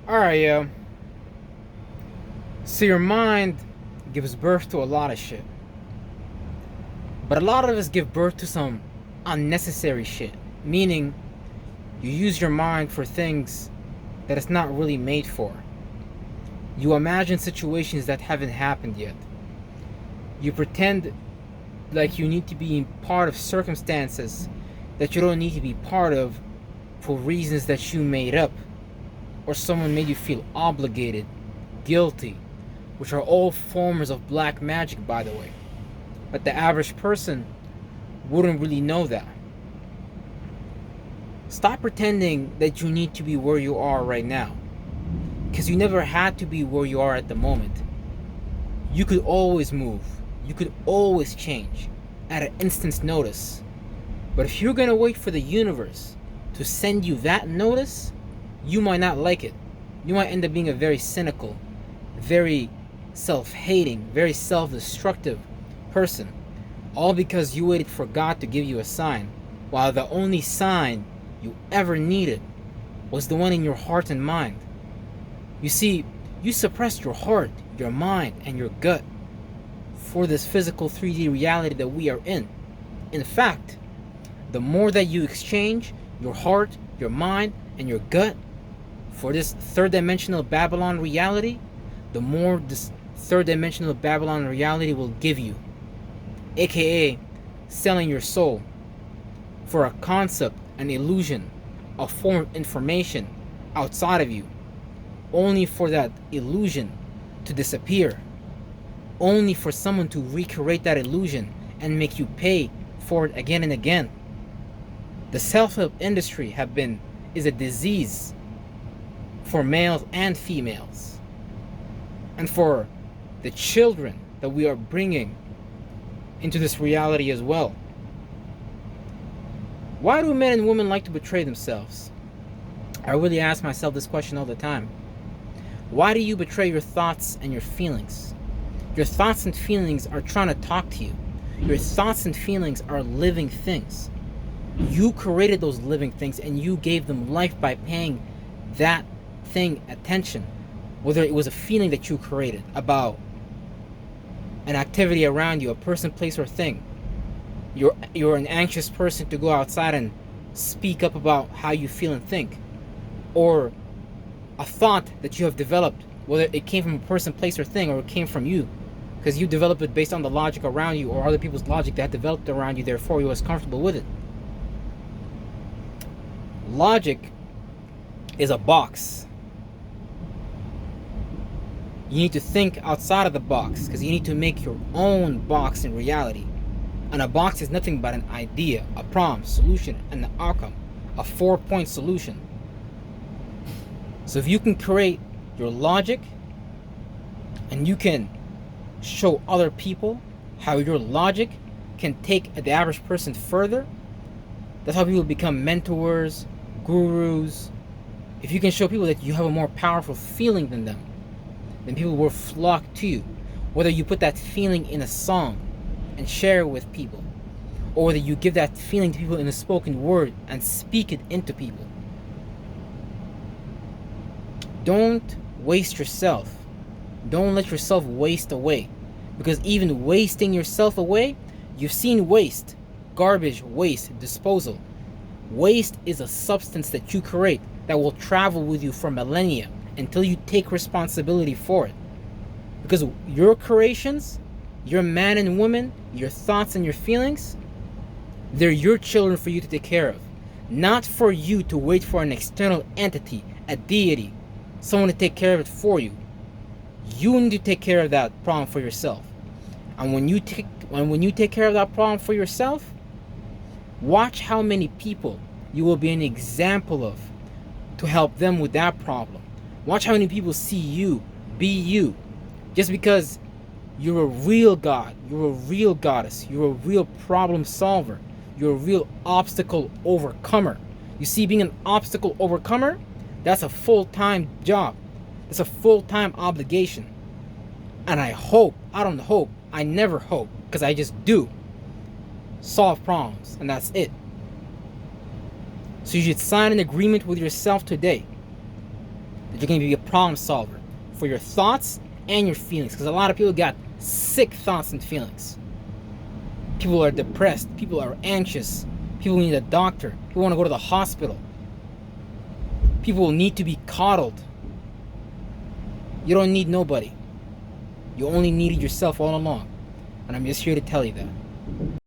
Alright, yo. So your mind gives birth to a lot of shit. But a lot of us give birth to some unnecessary shit. Meaning, you use your mind for things that it's not really made for. You imagine situations that haven't happened yet. You pretend like you need to be part of circumstances that you don't need to be part of for reasons that you made up, or someone made you feel obligated, guilty, which are all forms of black magic, by the way. But the average person wouldn't really know that. Stop pretending that you need to be where you are right now, because you never had to be where you are at the moment. You could always move, you could always change at an instant's notice. But if you're gonna wait for the universe to send you that notice, you might not like it. You might end up being a very cynical, very self-hating, very self-destructive person. All because you waited for God to give you a sign, while the only sign you ever needed was the one in your heart and mind. You see, you suppressed your heart, your mind, and your gut for this physical 3D reality that we are in. In fact, the more that you exchange your heart, your mind, and your gut for this third dimensional Babylon reality, the more this third dimensional Babylon reality will give you. AKA selling your soul for a concept, an illusion, a form of information outside of you, only for that illusion to disappear, only for someone to recreate that illusion and make you pay for it again and again. The self-help industry is a disease for males and females, and for the children that we are bringing into this reality as well. Why do men and women like to betray themselves? I really ask myself this question all the time. Why do you betray your thoughts and your feelings? Your thoughts and feelings are trying to talk to you. Your thoughts and feelings are living things. You created those living things and you gave them life by paying that thing attention. Whether it was a feeling that you created about an activity around you, a person, place, or thing. You're an anxious person to go outside and speak up about how you feel and think. Or a thought that you have developed, whether it came from a person, place, or thing, or it came from you, because you developed it based on the logic around you or other people's logic that developed around you, therefore you was comfortable with it. Logic is a box. You need to think outside of the box, because you need to make your own box in reality. And a box is nothing but an idea, a problem, solution, and an outcome, a 4-point solution. So if you can create your logic, and you can show other people how your logic can take the average person further, that's how people become mentors, gurus. If you can show people that you have a more powerful feeling than them, then people will flock to you. Whether you put that feeling in a song and share it with people, or whether you give that feeling to people in a spoken word and speak it into people. Don't waste yourself. Don't let yourself waste away. Because even wasting yourself away, you've seen waste, garbage, waste, disposal. Waste is a substance that you create that will travel with you for millennia until you take responsibility for it. Because your creations, your man and woman, your thoughts and your feelings, they're your children for you to take care of. Not for you to wait for an external entity, a deity, someone to take care of it for you. You need to take care of that problem for yourself. And when you take care of that problem for yourself, watch how many people you will be an example of to help them with that problem. Watch how many people see you, be you. Just because you're a real god, you're a real goddess, you're a real problem solver, you're a real obstacle overcomer. You see, being an obstacle overcomer, that's a full-time job. It's a full-time obligation. And I never hope, because I just do solve problems, and that's it. So you should sign an agreement with yourself today That you're going to be a problem solver for your thoughts and your feelings. Because a lot of people got sick thoughts and feelings. People are depressed. People are anxious. People need a doctor. People want to go to the hospital. People need to be coddled. You don't need nobody. You only needed yourself all along. And I'm just here to tell you that.